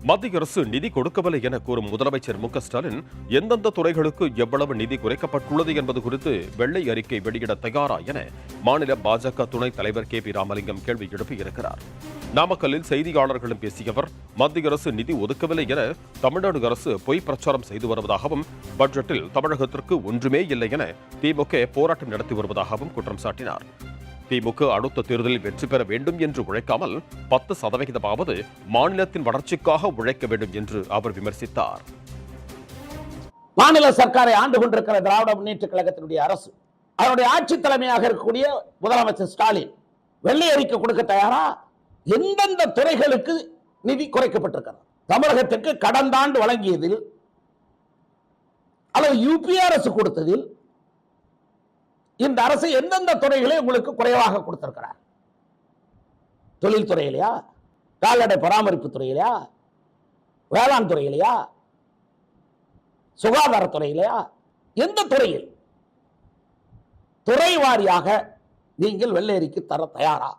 மத்திய அரசு நிதி கொடுக்கவில்லை என கூறும் முதலமைச்சர் மு க ஸ்டாலின் எந்தெந்த துறைகளுக்கு எவ்வளவு நிதி குறைக்கப்பட்டுள்ளது என்பது குறித்து வெள்ளை அறிக்கை வெளியிட தயாரா என மாநில பாஜக துணைத் தலைவர் கே பி ராமலிங்கம் கேள்வி எழுப்பியிருக்கிறார். நாமக்கல்லில் செய்தியாளர்களிடம் பேசிய அவர், மத்திய அரசு நிதி ஒதுக்கவில்லை என தமிழ்நாடு அரசு பொய் பிரச்சாரம் செய்து வருவதாகவும், பட்ஜெட்டில் தமிழகத்திற்கு ஒன்றுமே இல்லை என திமுக போராட்டம் நடத்தி வருவதாகவும் குற்றம் சாட்டினார். திமுக அடுத்த தேர்தலில் வெற்றி பெற வேண்டும் என்று உழைக்காமல் 10% மாநிலத்தின் வளர்ச்சிக்காக உழைக்க வேண்டும் என்று அவர் விமர்சித்தார். மாநில சர்க்காரை ஆண்டு கொண்டிருக்கிற திராவிட முன்னேற்ற கழகத்தினுடைய அரசு, அதனுடைய ஆட்சி தலைமையாக இருக்கக்கூடிய முதலமைச்சர் ஸ்டாலின் வெள்ளை அறிக்கை கொடுக்க தயாரா? எந்தெந்த துறைகளுக்கு நிதி குறைக்கப்பட்டிருக்கிறது? தமிழகத்திற்கு கடந்த ஆண்டு வழங்கியதில் அல்லது யூபிஏ அரசு கொடுத்ததில் இந்த அரசு எந்தெந்த துறைகளை உங்களுக்கு குறைவாக கொடுத்திருக்கிறார்? தொழில்துறையிலையா, கால்நடை பராமரிப்பு துறையிலையா, வேளாண் துறையிலையா, சுகாதாரத்துறையிலையா, எந்த துறையில்? துறை வாரியாக நீங்கள் வெள்ளை அறிக்கை தர தயாரா?